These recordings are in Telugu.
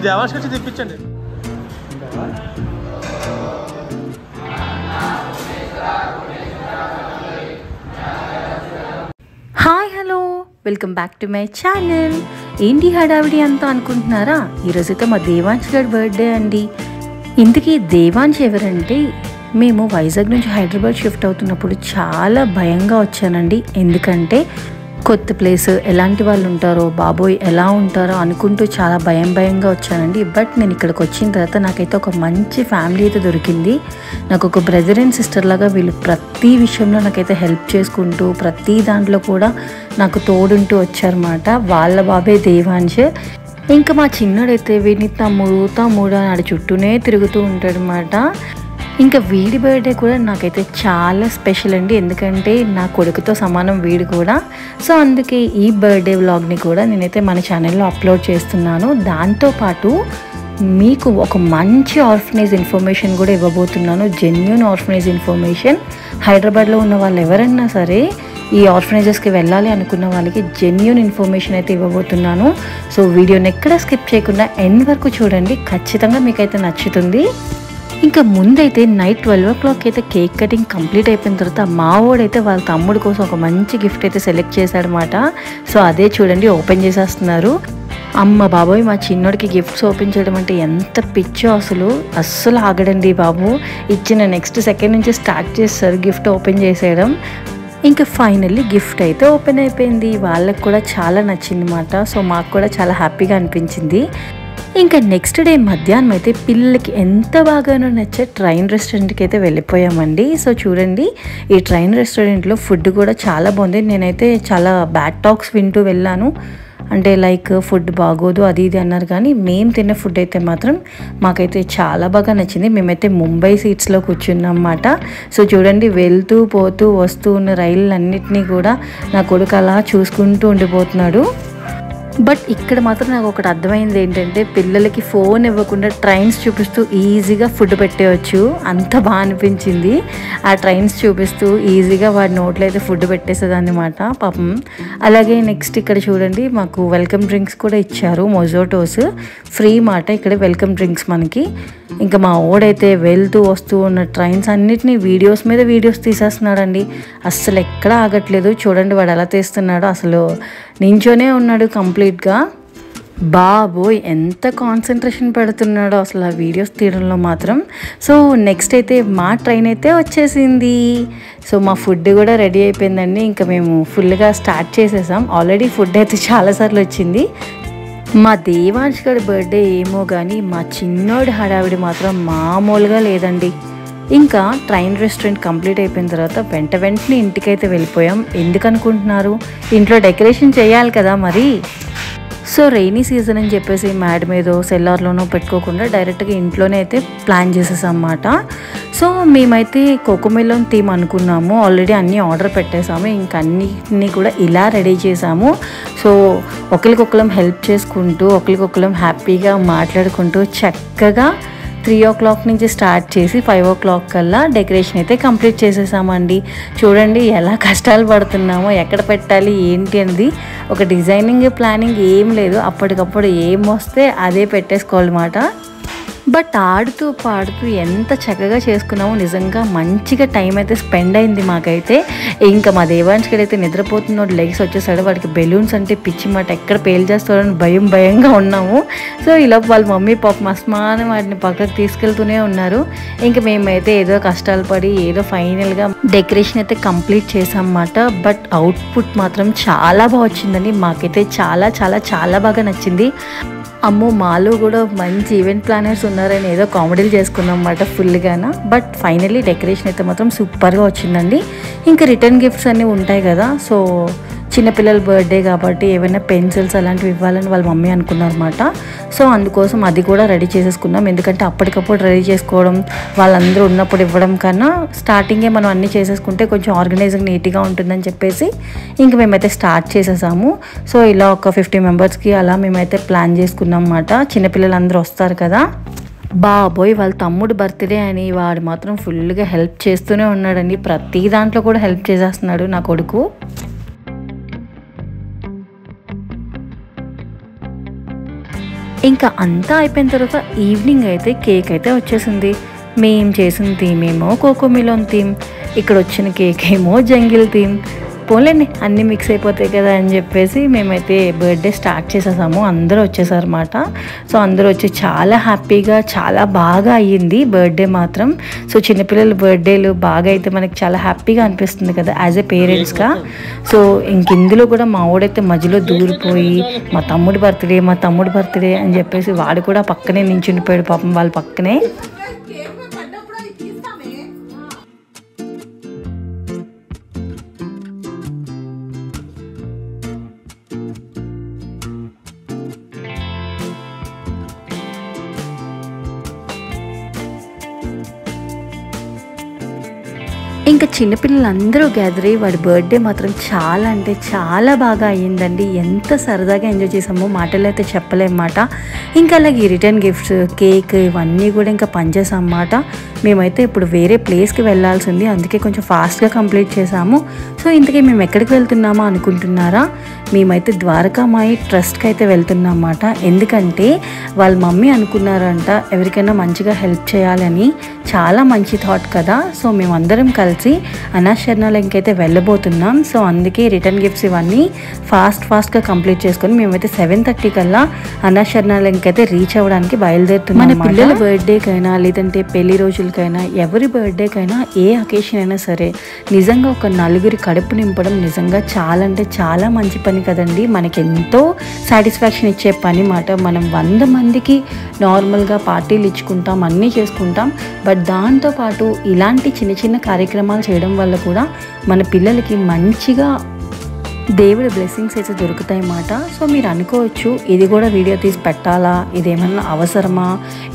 దేవాష్ వచ్చి తెప్పించండి. Hi hello, welcome back to my channel. ఏంటి హడావిడి అంతా అనుకుంటున్నారా? ఈరోజైతే మా దేవాంశ్ గారి బర్త్డే అండి. ఇంతకీ దేవాంశ్ ఎవరంటే, మేము వైజాగ్ నుంచి హైదరాబాద్ షిఫ్ట్ అవుతున్నప్పుడు చాలా భయంగా వచ్చానండి. ఎందుకంటే కొత్త ప్లేస్, ఎలాంటి వాళ్ళు ఉంటారో, బాబోయ్ ఎలా ఉంటారో అనుకుంటూ చాలా భయంగా వచ్చానండి. బట్ నేను ఇక్కడికి వచ్చిన తర్వాత నాకైతే ఒక మంచి ఫ్యామిలీ అయితే దొరికింది. నాకు ఒక బ్రదర్ అండ్ సిస్టర్ లాగా వీళ్ళు ప్రతి విషయంలో నాకైతే హెల్ప్ చేసుకుంటూ, ప్రతి దాంట్లో కూడా నాకు తోడుంటూ వచ్చారన్నమాట. వాళ్ళ బాబే దేవాంశ్. ఇంకా మా చిన్నోడైతే వీడిని తమ్ముడు అని చుట్టూనే తిరుగుతూ ఉంటాడనమాట. ఇంకా వీడి బర్త్డే కూడా నాకైతే చాలా స్పెషల్ అండి. ఎందుకంటే నా కొడుకుతో సమానం వీడు కూడా. సో అందుకే ఈ బర్త్డే వ్లాగ్ని కూడా నేనైతే మన ఛానల్లో అప్లోడ్ చేస్తున్నాను. దాంతోపాటు మీకు ఒక మంచి ఆర్ఫనేజ్ ఇన్ఫర్మేషన్ కూడా ఇవ్వబోతున్నాను. Genuine orphanage information. హైదరాబాద్లో ఉన్న వాళ్ళు ఎవరైనా సరే ఈ ఆర్ఫనేజెస్కి వెళ్ళాలి అనుకున్న వాళ్ళకి జెన్యూన్ ఇన్ఫర్మేషన్ అయితే ఇవ్వబోతున్నాను. సో వీడియోని ఎక్కడ స్కిప్ చేయకుండా ఎండ్ వరకు చూడండి, ఖచ్చితంగా మీకైతే నచ్చుతుంది. ఇంకా ముందైతే నైట్ 12 o'clock అయితే కేక్ కటింగ్ కంప్లీట్ అయిపోయిన తర్వాత మా వాడైతే వాళ్ళ తమ్ముడు కోసం ఒక మంచి గిఫ్ట్ అయితే సెలెక్ట్ చేశాడనమాట. సో అదే చూడండి, ఓపెన్ చేసేస్తున్నారు. అమ్మ బాబోయ్, మా చిన్నోడికి గిఫ్ట్స్ ఓపెన్ చేయడం అంటే ఎంత పిచ్చో అస్సలు ఆగడండి బాబు. ఇచ్చిన నెక్స్ట్ సెకండ్ నుంచి స్టార్ట్ చేస్తారు గిఫ్ట్ ఓపెన్ చేసేయడం. ఇంకా ఫైనల్లీ గిఫ్ట్ అయితే ఓపెన్ అయిపోయింది. వాళ్ళకి కూడా చాలా నచ్చింది అన్నమాట. సో మాకు కూడా చాలా హ్యాపీగా అనిపించింది. ఇంకా నెక్స్ట్ డే మధ్యాహ్నం అయితే పిల్లలకి ఎంత బాగానో నచ్చే ట్రైన్ రెస్టారెంట్కి అయితే వెళ్ళిపోయామండి. సో చూడండి, ఈ ట్రైన్ రెస్టారెంట్లో ఫుడ్ కూడా చాలా బాగుంది. నేనైతే చాలా బ్యాడ్ టాక్స్ వింటూ వెళ్ళాను. అంటే లైక్ ఫుడ్ బాగోదు అది ఇది అన్నారు, కానీ మేము తిన్న ఫుడ్ అయితే మాత్రం మాకైతే చాలా బాగా నచ్చింది. మేమైతే ముంబై సీట్స్లో కూర్చున్నాం అన్నమాట. సో చూడండి, వెళ్తూ పోతూ వస్తూ ఉన్న రైళ్ళన్నిటినీ కూడా నా కొడుకు అలా చూసుకుంటూ ఉండిపోతున్నాడు. బట్ ఇక్కడ మాత్రం నాకు ఒకటి అర్థమైంది ఏంటంటే, పిల్లలకి ఫోన్ ఇవ్వకుండా ట్రైన్స్ చూపిస్తూ ఈజీగా ఫుడ్ పెట్టేయచ్చు. అంత బాగా అనిపించింది. ఆ ట్రైన్స్ చూపిస్తూ ఈజీగా వాడి నోట్లో అయితే ఫుడ్ పెట్టేసేదన్నమాట పాపం. అలాగే నెక్స్ట్ ఇక్కడ చూడండి, మాకు వెల్కమ్ డ్రింక్స్ కూడా ఇచ్చారు. మొజోటోస్ ఫ్రీ మాట ఇక్కడ వెల్కమ్ డ్రింక్స్ మనకి. ఇంకా మా ఓడైతే వెళ్తూ వస్తూ ఉన్న ట్రైన్స్ అన్నిటినీ వీడియోస్ మీద వీడియోస్ తీసేస్తున్నాడండి. అస్సలు ఎక్కడ ఆగట్లేదు. చూడండి వాడు ఎలా తీస్తున్నాడో, అసలు నించోనే ఉన్నాడు కంప్లీట్గా. బాబోయ్ ఎంత కాన్సన్ట్రేషన్ పెడుతున్నాడో అసలు ఆ వీడియోస్ తీయడంలో మాత్రం. సో నెక్స్ట్ అయితే మా ట్రైన్ అయితే వచ్చేసింది. సో మా ఫుడ్ కూడా రెడీ అయిపోయిందండి. ఇంకా మేము ఫుల్గా స్టార్ట్ చేసేసాం. ఆల్రెడీ ఫుడ్ అయితే చాలాసార్లు వచ్చింది. మా దేవాంశ్ గారి బర్త్డే ఏమో కానీ మా చిన్నోడి హడావిడి మాత్రం మామూలుగా లేదండి. ఇంకా ట్రైన్ రెస్టారెంట్ కంప్లీట్ అయిపోయిన తర్వాత వెంటనే ఇంటికైతే వెళ్ళిపోయాం. ఎందుకు అనుకుంటున్నారు? ఇంట్లో డెకరేషన్ చేయాలి కదా మరి. సో రెయినీ సీజన్ అని చెప్పేసి మ్యాడ్ మీదో సెల్లార్లోనో పెట్టుకోకుండా డైరెక్ట్గా ఇంట్లోనే అయితే ప్లాన్ చేసేసాం అన్నమాట. సో మేమైతే కోకోమెలన్ థీమ్ అనుకున్నాము. ఆల్రెడీ అన్నీ ఆర్డర్ పెట్టేసాము. ఇంకా అన్నిటినీ కూడా ఇలా రెడీ చేసాము. సో ఒకరికొకరం హెల్ప్ చేసుకుంటూ, ఒకరికొకరం హ్యాపీగా మాట్లాడుకుంటూ చక్కగా 3 o'clock నుంచి స్టార్ట్ చేసి 5 o'clock కల్లా డెకరేషన్ అయితే కంప్లీట్ చేసేసామండి. చూడండి ఎలా కష్టాలు పడుతున్నామో, ఎక్కడ పెట్టాలి ఏంటి అనేది ఒక డిజైనింగ్ ప్లానింగ్ ఏం లేదు. అప్పటికప్పుడు ఏం వస్తే అదే పెట్టేసుకోవాలన్నమాట. బట్ ఆడుతూ పాడుతూ ఎంత చక్కగా చేసుకున్నామో. నిజంగా మంచిగా టైం అయితే స్పెండ్ అయింది మాకైతే. ఇంకా మా దేవాంశ్ గడైతే నిద్రపోతున్నాడు, లెగ్స్ వచ్చేసాడు. వాడికి బెలూన్స్ అంటే పిచ్చి మాట, ఎక్కడ పేల్ చేస్తాడని భయంగా ఉన్నాము. సో ఇలా వాళ్ళ మమ్మీ పాప అస్మానం వాటిని పక్కకు తీసుకెళ్తూనే ఉన్నారు. ఇంకా మేమైతే ఏదో కష్టాలు పడి ఏదో ఫైనల్గా డెకరేషన్ అయితే కంప్లీట్ చేసామన్నమాట. బట్ అవుట్పుట్ మాత్రం చాలా బాగా వచ్చిందండి. మాకైతే చాలా చాలా చాలా బాగా నచ్చింది. అమ్మో, మాలో కూడా మంచి ఈవెంట్ ప్లానర్స్ ఉన్నారని ఏదో కామెడీలు చేసుకున్నాం అన్నమాట ఫుల్గానా. బట్ ఫైనల్లీ డెకరేషన్ అయితే మాత్రం సూపర్గా వచ్చిందండి. ఇంకా రిటర్న్ గిఫ్ట్స్ అన్నీ ఉంటాయి కదా. సో చిన్నపిల్లల బర్త్డే కాబట్టి ఏమైనా పెన్సిల్స్ అలాంటివి ఇవ్వాలని వాళ్ళ మమ్మీ అనుకున్నారన్నమాట. సో అందుకోసం అది కూడా రెడీ చేసేసుకున్నాం. ఎందుకంటే అప్పటికప్పుడు రెడీ చేసుకోవడం, వాళ్ళందరూ ఉన్నప్పుడు ఇవ్వడం కన్నా స్టార్టింగే మనం అన్నీ చేసేసుకుంటే కొంచెం ఆర్గనైజింగ్ నీట్గా ఉంటుందని చెప్పేసి ఇంక మేమైతే స్టార్ట్ చేసేసాము. సో ఇలా ఒక 50 మెంబర్స్కి అలా మేమైతే ప్లాన్ చేసుకున్నాం అన్నమాట. చిన్నపిల్లలందరూ వస్తారు కదా. బాబోయ్, వాళ్ళ తమ్ముడు బర్త్డే అని వాడు మాత్రం ఫుల్గా హెల్ప్ చేస్తూనే ఉన్నాడండి. ప్రతి దాంట్లో కూడా హెల్ప్ చేసేస్తున్నాడు నా కొడుకు. ఇంకా అంతా అయిపోయిన తర్వాత ఈవినింగ్ అయితే కేక్ అయితే వచ్చేసింది. మేము చేసిన థీమ్ ఏమో కోకోమిలోన్ థీమ్, ఇక్కడ వచ్చిన కేక్ ఏమో జంగిల్ థీమ్. పోలేండి అన్నీ మిక్స్ అయిపోతాయి కదా అని చెప్పేసి మేమైతే బర్త్డే స్టార్ట్ చేసేసాము. అందరూ వచ్చేసారన్నమాట. సో అందరూ వచ్చి చాలా హ్యాపీగా చాలా బాగా అయ్యింది బర్త్డే మాత్రం. సో చిన్నపిల్లల బర్త్డేలు బాగా అయితే మనకి చాలా హ్యాపీగా అనిపిస్తుంది కదా యాజ్ ఏ పేరెంట్స్గా. సో ఇందులో కూడా మా వాడైతే మధ్యలో దూరిపోయి మా తమ్ముడి బర్త్డే అని చెప్పేసి వాడు కూడా పక్కనే నించుండిపోయాడు పాపం వాళ్ళ పక్కనే. ఇంకా చిన్నపిల్లలందరూ గ్యాదర్ అయ్యి వాడి బర్త్డే మాత్రం చాలా అంటే చాలా బాగా అయ్యిందండి. ఎంత సరదాగా ఎంజాయ్ చేసామో మాటలు అయితే చెప్పలేమన్నమాట. ఇంకా అలాగే రిటర్న్ గిఫ్ట్స్, కేక్ ఇవన్నీ కూడా ఇంకా పనిచేసాం అన్నమాట. మేమైతే ఇప్పుడు వేరే ప్లేస్కి వెళ్ళాల్సింది, అందుకే కొంచెం ఫాస్ట్గా కంప్లీట్ చేసాము. సో ఇంతకీ మేము ఎక్కడికి వెళ్తున్నామో అనుకుంటున్నారా? మేమైతే ద్వారకామాయి ట్రస్ట్కి అయితే వెళ్తున్నాం అన్నమాట. ఎందుకంటే వాళ్ళ మమ్మీ అనుకున్నారంట ఎవరికైనా మంచిగా హెల్ప్ చేయాలని. చాలా మంచి థాట్ కదా. సో మేమందరం కలిసి అనాశరణాలకి అయితే వెళ్ళబోతున్నాం. సో అందుకే రిటర్న్ గిఫ్ట్స్ ఇవన్నీ ఫాస్ట్గా కంప్లీట్ చేసుకొని మేమైతే 7:30 కల్లా అనాశరణాలకి అయితే రీచ్ అవ్వడానికి బయలుదేరుతున్నాం. మన పిల్లల బర్త్డేకైనా లేదంటే పెళ్లి రోజులకైనా ఎవరి బర్త్డేకైనా ఏ అకేషన్ అయినా సరే నిజంగా ఒక నలుగురి కడుపు నింపడం నిజంగా చాలా అంటే చాలా మంచి పని కదండి. మనకి ఎంతో సాటిస్ఫాక్షన్ ఇచ్చే పని మాట. మనం 100 మందికి నార్మల్గా పార్టీలు ఇచ్చుకుంటాం, అన్నీ చేసుకుంటాం. బట్ దాంతోపాటు ఇలాంటి చిన్న చిన్న కార్యక్రమాలు చేయడం వల్ల కూడా మన పిల్లలకి మంచిగా దేవుడి బ్లెస్సింగ్స్ అయితే దొరుకుతాయి అన్నమాట. సో మీరు అనుకోవచ్చు ఇది కూడా వీడియో తీసి పెట్టాలా, ఇదేమన్నా అవసరమా,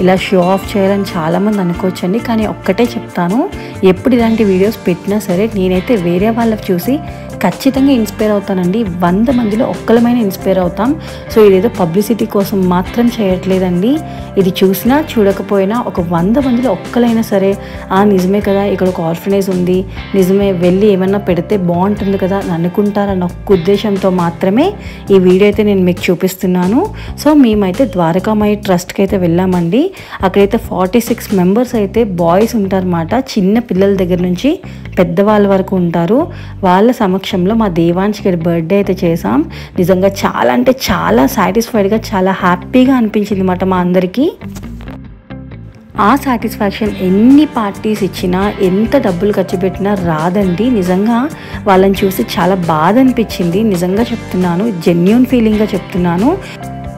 ఇలా షో ఆఫ్ చేయాలని చాలామంది అనుకోవచ్చండి. కానీ ఒక్కటే చెప్తాను, ఎప్పుడు ఇలాంటి వీడియోస్ పెట్టినా సరే నేనైతే వేరే వాళ్ళకి చూసి ఖచ్చితంగా ఇన్స్పైర్ అవుతానండి. 100 మందిలో ఒక్కలమైన ఇన్స్పైర్ అవుతాం. సో ఇదేదో పబ్లిసిటీ కోసం మాత్రం చేయట్లేదండి. ఇది చూసినా చూడకపోయినా ఒక 100 మందిలో ఒక్కలైనా సరే నిజమే కదా ఇక్కడ ఒక ఆర్ఫనేజ్ ఉంది, నిజమే వెళ్ళి ఏమన్నా పెడితే బాగుంటుంది కదా అని అనుకుంటారన్న ఒక్క ఉద్దేశంతో మాత్రమే ఈ వీడియో అయితే నేను మీకు చూపిస్తున్నాను. సో మేమైతే ద్వారకామాయి ట్రస్ట్కి అయితే వెళ్ళామండి. అక్కడైతే 46 మెంబర్స్ అయితే బాయ్స్ ఉంటారన్నమాట. చిన్న పిల్లల దగ్గర నుంచి పెద్దవాళ్ళ వరకు ఉంటారు. వాళ్ళ సమక్షంలో మా దేవాంశ్ గారి బర్త్డే అయితే చేసాం. నిజంగా చాలా అంటే చాలా సాటిస్ఫైడ్గా చాలా హ్యాపీగా అనిపించింది అన్నమాట మా అందరికీ. ఆ సాటిస్ఫాక్షన్ ఎన్ని పార్టీస్ ఇచ్చినా ఎంత డబ్బులు ఖర్చు పెట్టినా రాదండి. నిజంగా వాళ్ళని చూసి చాలా బాధ అనిపించింది. నిజంగా చెప్తున్నాను, జెన్యూన్ ఫీలింగ్గా చెప్తున్నాను.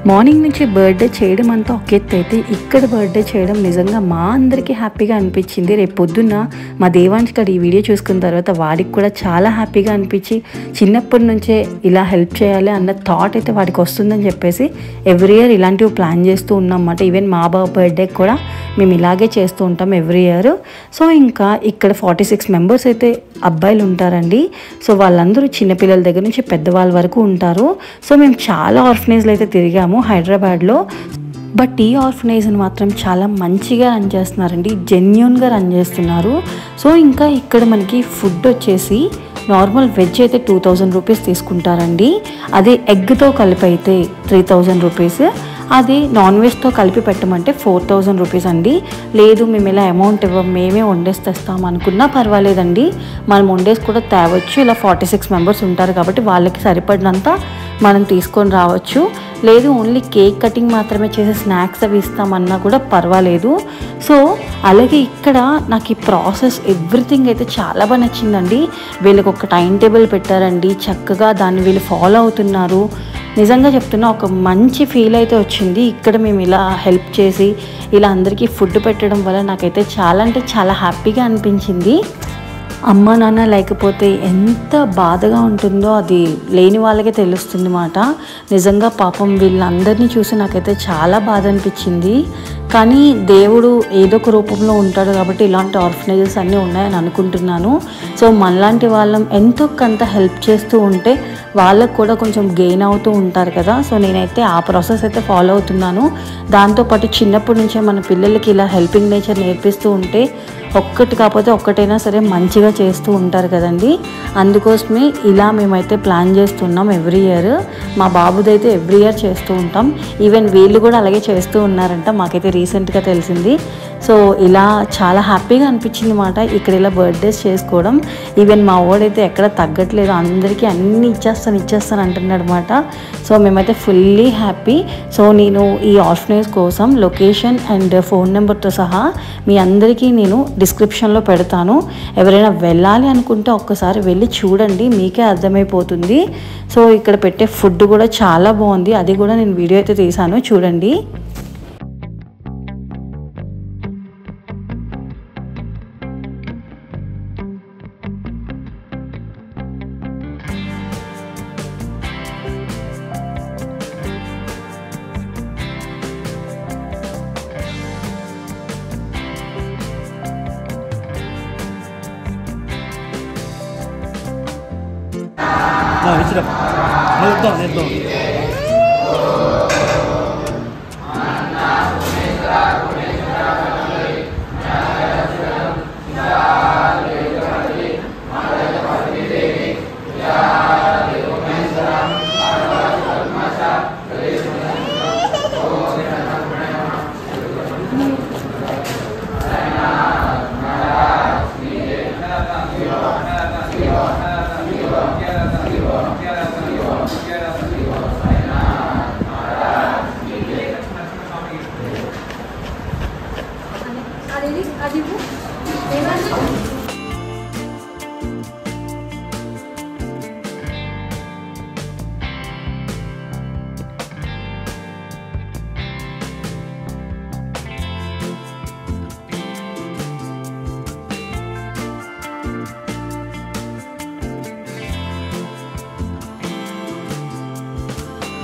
మార్నింగ్ నుంచి బర్త్డే చేయడం అంతా ఒక ఎత్తు అయితే ఇక్కడ బర్త్డే చేయడం నిజంగా మా అందరికీ హ్యాపీగా అనిపించింది. రేపు పొద్దున్న మా దేవాంశ్ గారు ఈ వీడియో చూసుకున్న తర్వాత వాడికి కూడా చాలా హ్యాపీగా అనిపించి చిన్నప్పటి నుంచే ఇలా హెల్ప్ చేయాలి అన్న థాట్ అయితే వాడికి వస్తుందని చెప్పేసి ఎవ్రీ ఇయర్ ఇలాంటివి ప్లాన్ చేస్తూ ఉన్నాం అన్నమాట. ఈవెన్ మా బాబు బర్త్డేకి కూడా మేము ఇలాగే చేస్తూ ఉంటాం ఎవ్రీ ఇయర్. సో ఇంకా ఇక్కడ 46 మెంబర్స్ అయితే అబ్బాయిలు ఉంటారండి. సో వాళ్ళందరూ చిన్నపిల్లల దగ్గర నుంచి పెద్దవాళ్ళ వరకు ఉంటారు. సో మేము చాలా ఆర్ఫనేజ్లు అయితే తిరిగాము హైదరాబాద్లో. బట్ ఈ ఆర్ఫనేజ్ని మాత్రం చాలా మంచిగా రన్ చేస్తున్నారండి, జెన్యూన్గా రన్ చేస్తున్నారు. సో ఇంకా ఇక్కడ మనకి ఫుడ్ వచ్చేసి నార్మల్ వెజ్ అయితే 2000 రూపీస్ తీసుకుంటారండి. అదే ఎగ్తో కలిపి అయితే 3000 రూపీస్. అది నాన్ వెజ్తో కలిపి పెట్టమంటే 4000 రూపీస్ అండి. లేదు మేము ఇలా అమౌంట్ ఇవ్వం, మేమే వండేసి తెస్తాం అనుకున్నా పర్వాలేదండి, మనం వండేసి కూడా తేవచ్చు. ఇలా 46 మెంబర్స్ ఉంటారు కాబట్టి వాళ్ళకి సరిపడినంత మనం తీసుకొని రావచ్చు. లేదు ఓన్లీ కేక్ కటింగ్ మాత్రమే చేసే స్నాక్స్ అవి ఇస్తామన్నా కూడా పర్వాలేదు. సో అలాగే ఇక్కడ నాకు ఈ ప్రాసెస్ ఎవ్రీథింగ్ అయితే చాలా బాగా నచ్చిందండి. వీళ్ళకి ఒక టైం టేబుల్ పెట్టారండి, చక్కగా దాన్ని వీళ్ళు ఫాలో అవుతున్నారు. నిజంగా చెప్తున్నా ఒక మంచి ఫీల్ అయితే వచ్చింది. ఇక్కడ మేము ఇలా హెల్ప్ చేసి ఇలా అందరికీ ఫుడ్ పెట్టడం వల్ల నాకైతే చాలా అంటే చాలా హ్యాపీగా అనిపించింది. అమ్మ నాన్న లేకపోతే ఎంత బాధగా ఉంటుందో అది లేని వాళ్ళకే తెలుస్తుంది మాట. నిజంగా పాపం వీళ్ళందరినీ చూసి నాకైతే చాలా బాధ అనిపించింది. కానీ దేవుడు ఏదో ఒక రూపంలో ఉంటాడు కాబట్టి ఇలాంటి ఆర్ఫనేజెస్ అన్నీ ఉన్నాయని అనుకుంటున్నాను. సో మనలాంటి వాళ్ళం ఎంతో కొంత హెల్ప్ చేస్తూ ఉంటే వాళ్ళకు కూడా కొంచెం గెయిన్ అవుతూ ఉంటారు కదా. సో నేనైతే ఆ ప్రాసెస్ అయితే ఫాలో అవుతున్నాను. దాంతోపాటు చిన్నప్పటి నుంచే మన పిల్లలకి ఇలా హెల్పింగ్ నేచర్ నేర్పిస్తూ ఉంటే ఒక్కటి కాకపోతే ఒక్కటైనా సరే మంచిగా చేస్తూ ఉంటారు కదండి. అందుకోసమే ఇలా మేమైతే ప్లాన్ చేస్తున్నాం ఎవ్రీ ఇయర్. మా బాబుదైతే ఎవ్రీ ఇయర్ చేస్తూ ఉంటాం. ఈవెన్ వీళ్ళు కూడా అలాగే చేస్తూ ఉన్నారంట, మాకైతే రీసెంట్గా తెలిసింది. సో ఇలా చాలా హ్యాపీగా అనిపించింది అన్నమాట ఇక్కడ ఇలా బర్త్డేస్ చేసుకోవడం. ఈవెన్ మా వాడైతే ఎక్కడ తగ్గట్లేదు, అందరికీ అన్నీ ఇచ్చేస్తాను అంటున్నాడు అనమాట. సో మేమైతే ఫుల్లీ హ్యాపీ. సో నేను ఈ ఆర్ఫనేజ్ కోసం లొకేషన్ అండ్ ఫోన్ నెంబర్తో సహా మీ అందరికీ నేను డిస్క్రిప్షన్లో పెడతాను. ఎవరైనా వెళ్ళాలి అనుకుంటే ఒక్కసారి వెళ్ళి చూడండి, మీకే అర్థమైపోతుంది. సో ఇక్కడ పెట్టే ఫుడ్ కూడా చాలా బాగుంది, అది కూడా నేను వీడియో అయితే తీశాను, చూడండి.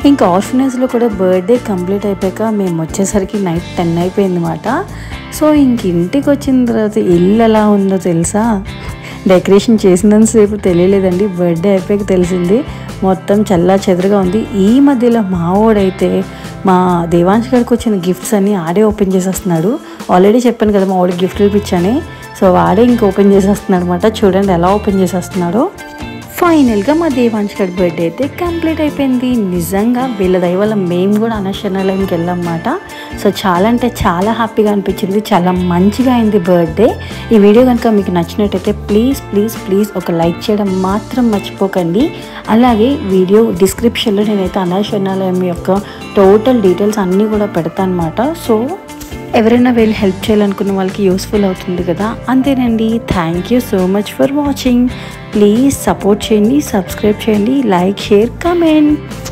ఇంకా ఆర్ఫనేజ్లో కూడా బర్త్డే కంప్లీట్ అయిపోయాక మేము వచ్చేసరికి నైట్ 10 అయిపోయింది అన్నమాట. సో ఇంక ఇంటికి వచ్చిన తర్వాత ఇల్లు ఎలా ఉందో తెలుసా, డెకరేషన్ చేసినంతసేపు తెలియలేదండి, బర్త్డే అయిపోయాక తెలిసింది. మొత్తం చల్లా చెదరుగా ఉంది. ఈ మధ్యలో మా వాడైతే మా దేవాంశ్ గారికి వచ్చిన గిఫ్ట్స్ అన్నీ ఆడే ఓపెన్ చేసేస్తున్నాడు. ఆల్రెడీ చెప్పాను కదా మా వాడికి గిఫ్ట్లు ఇప్పించని, సో వాడే ఇంక ఓపెన్ చేసేస్తున్నాడు అనమాట. చూడండి ఎలా ఓపెన్ చేసేస్తున్నాడో. ఫైనల్గా మా దేవాంశ్ గారి బర్త్డే అయితే కంప్లీట్ అయిపోయింది. నిజంగా వీళ్ళ దయ వల్ల మేము కూడా అనశరణాలయంకి వెళ్ళామన్నమాట. సో చాలా అంటే చాలా హ్యాపీగా అనిపించింది, చాలా మంచిగా అయింది బర్త్డే. ఈ వీడియో కనుక మీకు నచ్చినట్టయితే ప్లీజ్ ఒక లైక్ చేయడం మాత్రం మర్చిపోకండి. అలాగే వీడియో డిస్క్రిప్షన్లో నేనైతే అనశరణాలయం యొక్క టోటల్ డీటెయిల్స్ అన్నీ కూడా పెడతాను అన్నమాట. సో ఎవరైనా వెళ్ళి హెల్ప్ చేయాలనుకున్న వాళ్ళకి యూస్ఫుల్ అవుతుంది కదా. అంతేనండి. Thank you so much for watching. Please support చేయండి, సబ్స్క్రైబ్ చేయండి, లైక్, షేర్, కమెంట్.